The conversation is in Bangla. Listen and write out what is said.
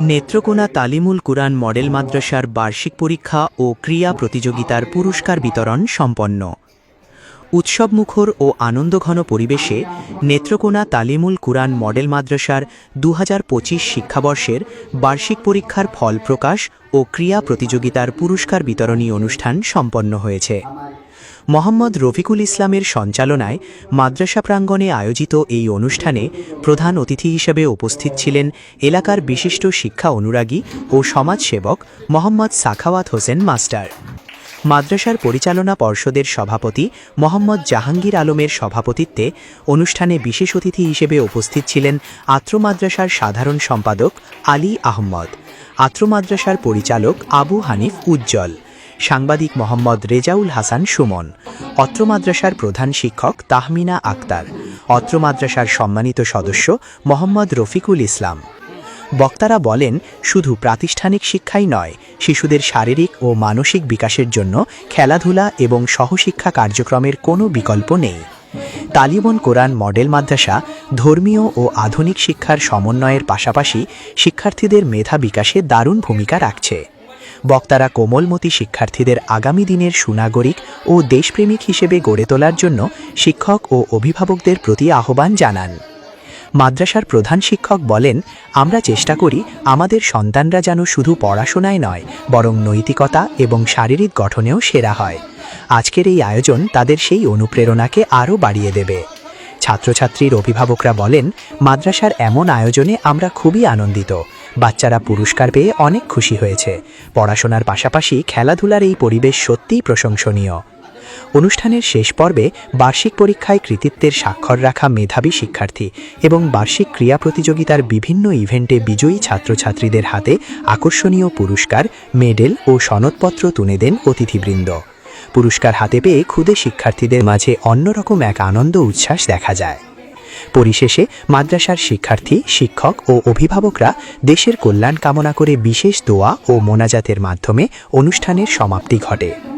নেত্রকোনা তালিমুল কুরআন মডেল মাদ্রাসার বার্ষিক পরীক্ষা ও ক্রীড়া প্রতিযোগিতার পুরস্কার বিতরণ সম্পন্ন। উৎসবমুখর ও আনন্দঘন পরিবেশে নেত্রকোনা তালিমুল কুরআন মডেল মাদ্রাসার 2025 শিক্ষাবর্ষের বার্ষিক পরীক্ষার ফল প্রকাশ ও ক্রীড়া প্রতিযোগিতার পুরস্কার বিতরণী অনুষ্ঠান সম্পন্ন হয়েছে। মোহাম্মদ রফিকুল ইসলামের সঞ্চালনায় মাদ্রাসা প্রাঙ্গণে আয়োজিত এই অনুষ্ঠানে প্রধান অতিথি হিসেবে উপস্থিত ছিলেন এলাকার বিশিষ্ট শিক্ষা অনুরাগী ও সমাজসেবক মোহাম্মদ সাখাওয়াত হোসেন মাস্টার। মাদ্রাসার পরিচালনা পর্ষদের সভাপতি মোহাম্মদ জাহাঙ্গীর আলমের সভাপতিত্বে অনুষ্ঠানে বিশেষ অতিথি হিসেবে উপস্থিত ছিলেন আত্র মাদ্রাসার সাধারণ সম্পাদক আলী আহমদ, আত্র মাদ্রাসার পরিচালক আবু হানিফ উজ্জ্বল, সাংবাদিক মোহাম্মদ রেজাউল হাসান সুমন, অত্র মাদ্রাসার প্রধান শিক্ষক তাহমিনা আক্তার, অত্র মাদ্রাসার সম্মানিত সদস্য মোহাম্মদ রফিকুল ইসলাম। বক্তারা বলেন, শুধু প্রাতিষ্ঠানিক শিক্ষাই নয়, শিশুদের শারীরিক ও মানসিক বিকাশের জন্য খেলাধুলা এবং সহশিক্ষা কার্যক্রমের কোনো বিকল্প নেই। তালিমুল কুরআন মডেল মাদ্রাসা ধর্মীয় ও আধুনিক শিক্ষার সমন্বয়ের পাশাপাশি শিক্ষার্থীদের মেধা বিকাশে দারুণ ভূমিকা রাখছে। বক্তারা কোমলমতি শিক্ষার্থীদের আগামী দিনের সুনাগরিক ও দেশপ্রেমিক হিসেবে গড়ে তোলার জন্য শিক্ষক ও অভিভাবকদের প্রতি আহ্বান জানান। মাদ্রাসার প্রধান শিক্ষক বলেন, আমরা চেষ্টা করি আমাদের সন্তানরা যেন শুধু পড়াশোনায় নয়, বরং নৈতিকতা এবং শারীরিক গঠনেও সেরা হয়। আজকের এই আয়োজন তাদের সেই অনুপ্রেরণাকে আরও বাড়িয়ে দেবে। ছাত্রছাত্রীর অভিভাবকরা বলেন, মাদ্রাসার এমন আয়োজনে আমরা খুবই আনন্দিত। বাচ্চারা পুরস্কার পেয়ে অনেক খুশি হয়েছে। পড়াশোনার পাশাপাশি খেলাধুলার এই পরিবেশ সত্যিই প্রশংসনীয়। অনুষ্ঠানের শেষ পর্বে বার্ষিক পরীক্ষায় কৃতিত্বের স্বাক্ষর রাখা মেধাবী শিক্ষার্থী এবং বার্ষিক ক্রীড়া প্রতিযোগিতার বিভিন্ন ইভেন্টে বিজয়ী ছাত্রছাত্রীদের হাতে আকর্ষণীয় পুরস্কার, মেডেল ও সনদপত্র তুলে দেন অতিথিবৃন্দ। পুরস্কার হাতে পেয়ে ক্ষুদে শিক্ষার্থীদের মাঝে অন্যরকম এক আনন্দ উচ্ছ্বাস দেখা যায়। পরিশেষে মাদ্রাসার শিক্ষার্থী, শিক্ষক ও অভিভাবকরা দেশের কল্যাণ কামনা করে বিশেষ দোয়া ও মোনাজাতের মাধ্যমে অনুষ্ঠানের সমাপ্তি ঘটে।